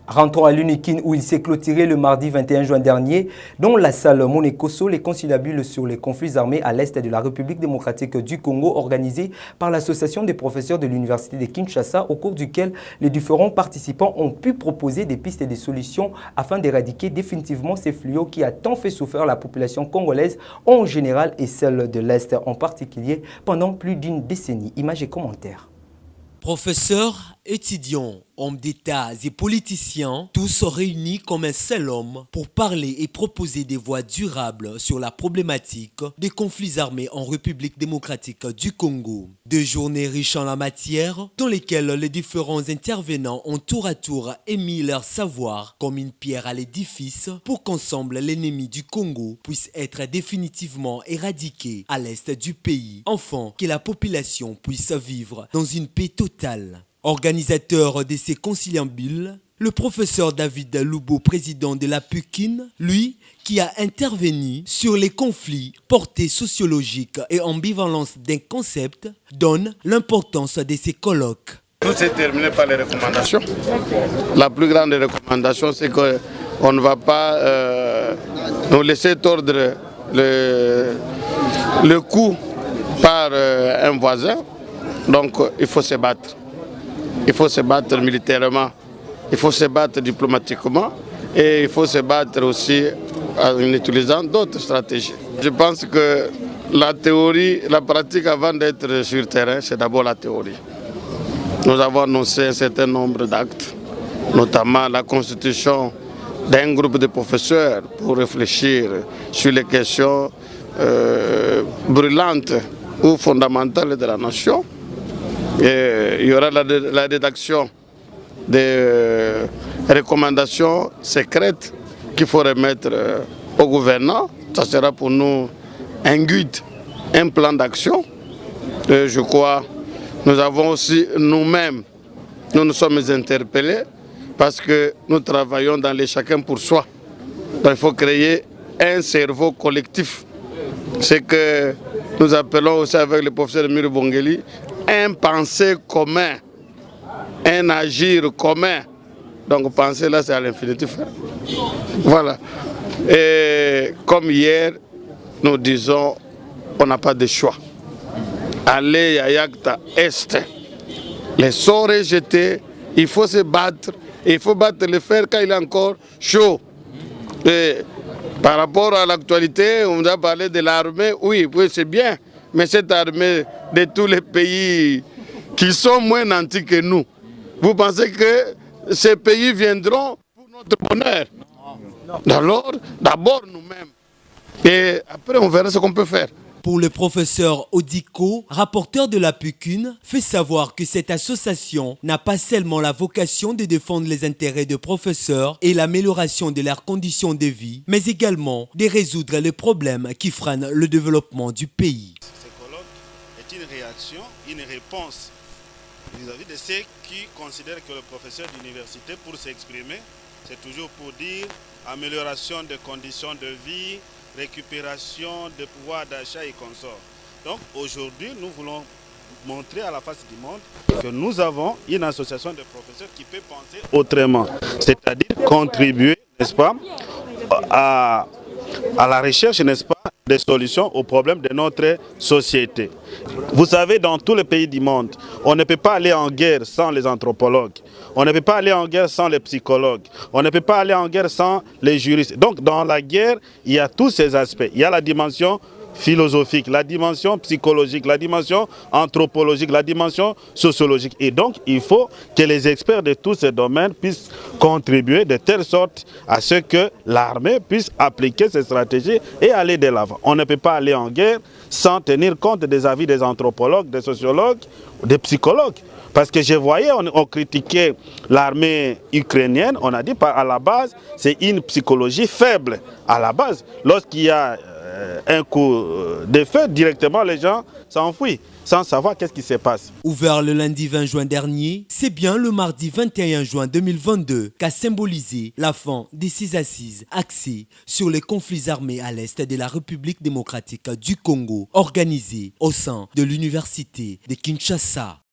Rentrons à l'Unikin où il s'est clôturé le mardi 21 juin dernier, dans la salle Monekoso, les conciliabules sur les conflits armés à l'est de la République démocratique du Congo, organisé par l'Association des professeurs de l'Université de Kinshasa, au cours duquel les différents participants ont pu proposer des pistes et des solutions afin d'éradiquer définitivement ces fléaux qui a tant fait souffrir la population congolaise en général et celle de l'Est en particulier pendant plus d'une décennie. Images et commentaires. Professeurs, étudiants, hommes d'État et politiciens, tous réunis comme un seul homme pour parler et proposer des voies durables sur la problématique des conflits armés en République démocratique du Congo. 2 journées riches en la matière, dans lesquelles les différents intervenants ont tour à tour émis leur savoir comme une pierre à l'édifice pour qu'ensemble l'ennemi du Congo puisse être définitivement éradiqué à l'est du pays, afin que la population puisse vivre dans une paix totale. Organisateur de ces conciliabules, le professeur David Loubo, président de la PUKIN, lui, qui a intervenu sur les conflits, portée sociologique et ambivalence d'un concept, donne l'importance de ces colloques. Tout s'est terminé par les recommandations. La plus grande recommandation, c'est qu'on ne va pas nous laisser tordre le cou par un voisin. Donc il faut se battre. Il faut se battre militairement, il faut se battre diplomatiquement et il faut se battre aussi en utilisant d'autres stratégies. Je pense que la théorie, la pratique avant d'être sur le terrain, c'est d'abord la théorie. Nous avons annoncé un certain nombre d'actes, notamment la constitution d'un groupe de professeurs pour réfléchir sur les questions brûlantes ou fondamentales de la nation. Et il y aura la rédaction des recommandations secrètes qu'il faut remettre au gouvernement. Ça sera pour nous un guide, un plan d'action. Je crois nous avons aussi nous-mêmes, nous sommes interpellés parce que nous travaillons dans les chacun pour soi. Donc il faut créer un cerveau collectif. C'est que nous appelons aussi avec le professeur Miro Bongeli un penser commun, un agir commun. Donc penser là c'est à l'infinitif. Voilà. Et comme hier, nous disons, on n'a pas de choix. Aller à Yakta Est, les sorts rejetés, il faut se battre. Il faut battre le fer quand il est encore chaud. Et par rapport à l'actualité, on a parlé de l'armée, oui c'est bien. Mais cette armée de tous les pays qui sont moins nantis que nous, vous pensez que ces pays viendront pour notre bonheur? Alors, d'abord nous-mêmes. Et après, on verra ce qu'on peut faire. Pour le professeur Odiko, rapporteur de la PUKIN, fait savoir que cette association n'a pas seulement la vocation de défendre les intérêts des professeurs et l'amélioration de leurs conditions de vie, mais également de résoudre les problèmes qui freinent le développement du pays. Une réaction, une réponse vis-à-vis de ceux qui considèrent que le professeur d'université, pour s'exprimer, c'est toujours pour dire amélioration des conditions de vie, récupération de pouvoir d'achat et consorts. Donc aujourd'hui, nous voulons montrer à la face du monde que nous avons une association de professeurs qui peut penser autrement, c'est-à-dire contribuer, n'est-ce pas, à la recherche, n'est-ce pas, des solutions aux problèmes de notre société. Vous savez, dans tous les pays du monde, on ne peut pas aller en guerre sans les anthropologues. On ne peut pas aller en guerre sans les psychologues. On ne peut pas aller en guerre sans les juristes. Donc, dans la guerre, il y a tous ces aspects. Il y a la dimension philosophique, la dimension psychologique, la dimension anthropologique, la dimension sociologique. Et donc, il faut que les experts de tous ces domaines puissent contribuer de telle sorte à ce que l'armée puisse appliquer ces stratégies et aller de l'avant. On ne peut pas aller en guerre sans tenir compte des avis des anthropologues, des sociologues, des psychologues. Parce que je voyais, on critiquait l'armée ukrainienne, on a dit à la base, c'est une psychologie faible. À la base, lorsqu'il y a un coup de feu, directement les gens s'enfuient sans savoir qu'est-ce qui se passe. Ouvert le lundi 20 juin dernier, c'est bien le mardi 21 juin 2022 qu'a symbolisé la fin de ces assises axées sur les conflits armés à l'est de la République démocratique du Congo, organisées au sein de l'Université de Kinshasa.